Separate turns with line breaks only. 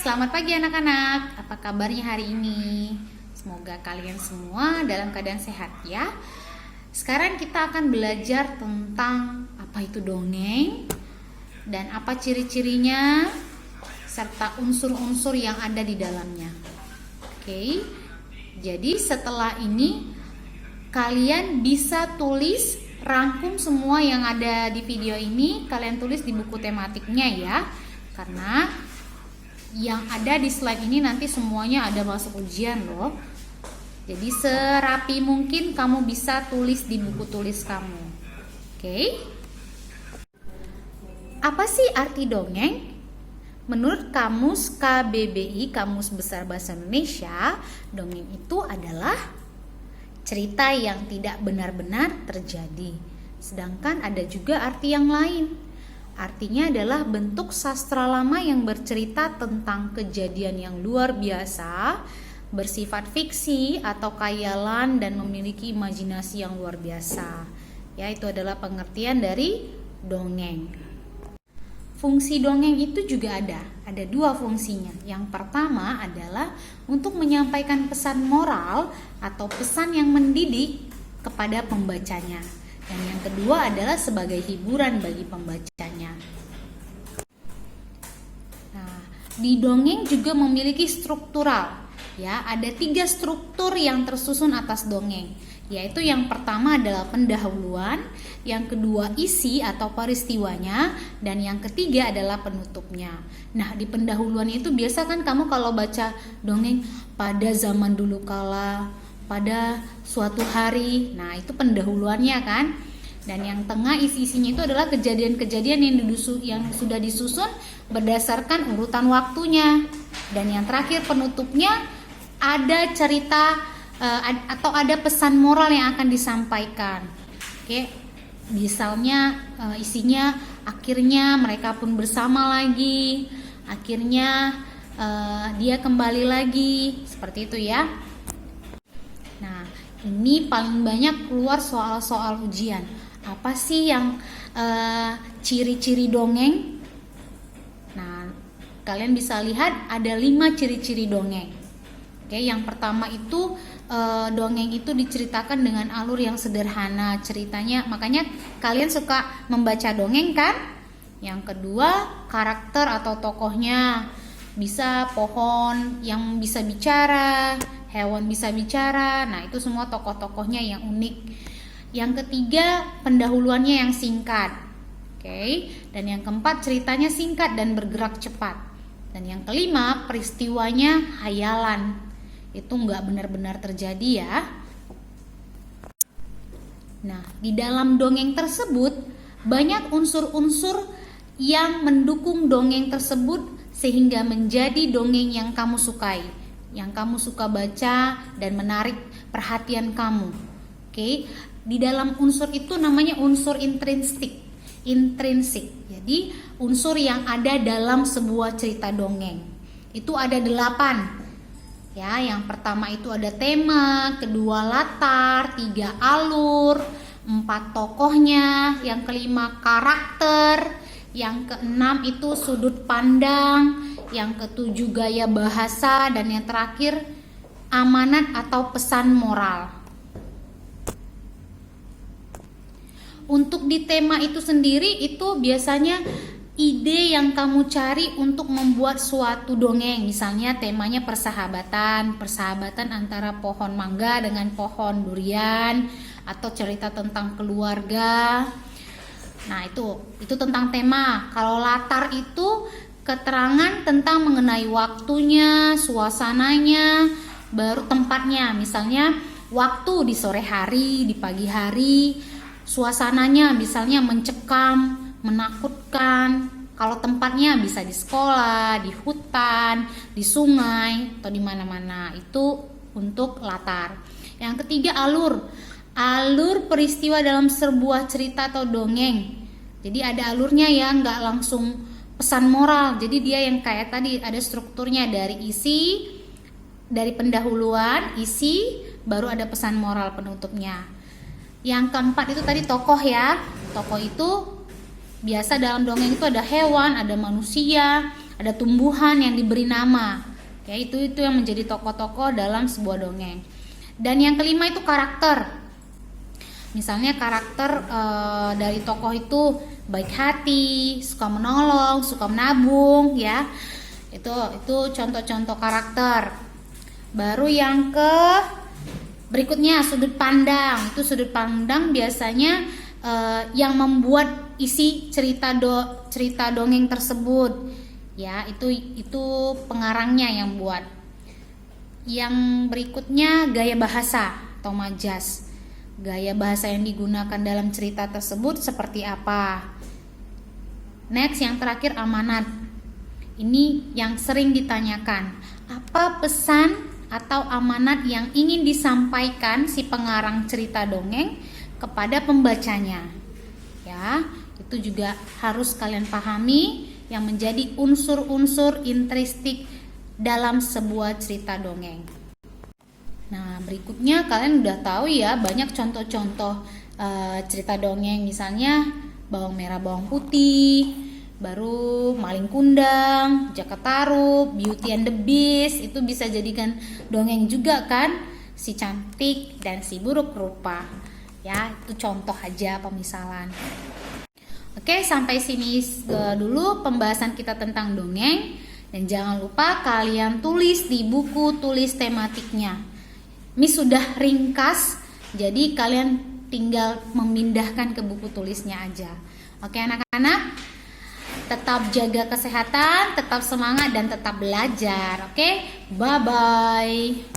Selamat pagi anak-anak, apa kabarnya hari ini? Semoga kalian semua dalam keadaan sehat ya. Sekarang kita akan belajar tentang apa itu dongeng dan apa ciri-cirinya serta unsur-unsur yang ada di dalamnya. Oke, jadi setelah ini kalian bisa tulis, rangkum semua yang ada di video ini, kalian tulis di buku tematiknya ya. Karena yang ada di slide ini nanti semuanya ada masuk ujian loh. Jadi serapi mungkin kamu bisa tulis di buku tulis kamu. Oke. Apa sih arti dongeng? Menurut Kamus KBBI, Kamus Besar Bahasa Indonesia, dongeng itu adalah cerita yang tidak benar-benar terjadi. Sedangkan ada juga arti yang lain. Artinya adalah bentuk sastra lama yang bercerita tentang kejadian yang luar biasa, bersifat fiksi atau khayalan dan memiliki imajinasi yang luar biasa. Ya, itu adalah pengertian dari dongeng. Fungsi dongeng itu juga ada dua fungsinya. Yang pertama adalah untuk menyampaikan pesan moral atau pesan yang mendidik kepada pembacanya. Dan yang kedua adalah sebagai hiburan bagi pembacanya. Nah, di dongeng juga memiliki struktural. Ya, ada 3 struktur yang tersusun atas dongeng. Yaitu yang pertama adalah pendahuluan, yang kedua isi atau peristiwanya, dan yang ketiga adalah penutupnya. Nah, di pendahuluan itu biasa kan kamu kalau baca dongeng pada zaman dulu kala, pada suatu hari. Nah, itu pendahuluannya kan. Dan yang tengah isi-isinya itu adalah kejadian-kejadian yang sudah disusun berdasarkan urutan waktunya. Dan yang terakhir penutupnya ada cerita atau ada pesan moral yang akan disampaikan. Oke. Misalnya isinya akhirnya mereka pun bersama lagi. Akhirnya dia kembali lagi. Seperti itu ya. Nah, ini paling banyak keluar soal-soal ujian. Apa sih yang ciri-ciri dongeng? Nah, kalian bisa lihat ada 5 ciri-ciri dongeng. Oke, yang pertama itu dongeng itu diceritakan dengan alur yang sederhana ceritanya. Makanya kalian suka membaca dongeng kan? Yang kedua, karakter atau tokohnya. Bisa pohon yang bisa bicara, hewan bisa bicara. Nah, itu semua tokoh-tokohnya yang unik. Yang ketiga, pendahuluannya yang singkat. Oke. Dan yang keempat, ceritanya singkat dan bergerak cepat. Dan yang kelima, peristiwanya hayalan. Itu nggak benar-benar terjadi ya. Nah, di dalam dongeng tersebut banyak unsur-unsur yang mendukung dongeng tersebut sehingga menjadi dongeng yang kamu sukai, yang kamu suka baca dan menarik perhatian kamu. Oke. Di dalam unsur itu namanya unsur intrinsik. Jadi unsur yang ada dalam sebuah cerita dongeng. Itu ada 8. Ya, yang pertama itu ada tema, kedua latar, 3 alur, 4 tokohnya, yang kelima karakter, yang keenam itu sudut pandang, yang ketujuh gaya bahasa, dan yang terakhir amanat atau pesan moral. Untuk di tema itu sendiri itu biasanya ide yang kamu cari untuk membuat suatu dongeng. Misalnya temanya persahabatan antara pohon mangga dengan pohon durian, atau cerita tentang keluarga. Nah, itu tentang tema. Kalau latar itu keterangan tentang mengenai waktunya, suasananya, baru tempatnya. Misalnya waktu di sore hari, di pagi hari. Suasananya misalnya mencekam, menakutkan. Kalau tempatnya bisa di sekolah, di hutan, di sungai, atau di mana-mana. Itu untuk latar. Yang ketiga alur. Alur peristiwa dalam sebuah cerita atau dongeng. Jadi ada alurnya ya, nggak langsung pesan moral. Jadi dia yang kayak tadi ada strukturnya dari isi, dari pendahuluan, isi, baru ada pesan moral penutupnya. Yang keempat itu tadi tokoh ya. Tokoh itu biasa dalam dongeng itu ada hewan, ada manusia, ada tumbuhan yang diberi nama. Ya, itu yang menjadi tokoh-tokoh dalam sebuah dongeng. Dan yang kelima itu karakter. Misalnya karakter dari tokoh itu baik hati, suka menolong, suka menabung, ya. Itu contoh-contoh karakter. Baru yang berikutnya sudut pandang. Itu sudut pandang biasanya yang membuat isi cerita dongeng tersebut. Ya, itu pengarangnya yang buat. Yang berikutnya gaya bahasa atau majas. Gaya bahasa yang digunakan dalam cerita tersebut seperti apa. Next, yang terakhir amanat. Ini yang sering ditanyakan. Apa pesan atau amanat yang ingin disampaikan si pengarang cerita dongeng kepada pembacanya? Ya, itu juga harus kalian pahami yang menjadi unsur-unsur intristik dalam sebuah cerita dongeng. Nah, berikutnya kalian udah tahu ya banyak contoh-contoh cerita dongeng, misalnya bawang merah bawang putih, baru maling kundang, Jaka Tarub, Beauty and the Beast, itu bisa jadikan dongeng juga kan, si cantik dan si buruk rupa. Ya, itu contoh aja pemisalan. Oke, sampai sini dulu pembahasan kita tentang dongeng, dan jangan lupa kalian tulis di buku tulis tematiknya. Ini sudah ringkas, jadi kalian tinggal memindahkan ke buku tulisnya aja. Oke anak-anak, tetap jaga kesehatan, tetap semangat dan tetap belajar. Oke, bye-bye.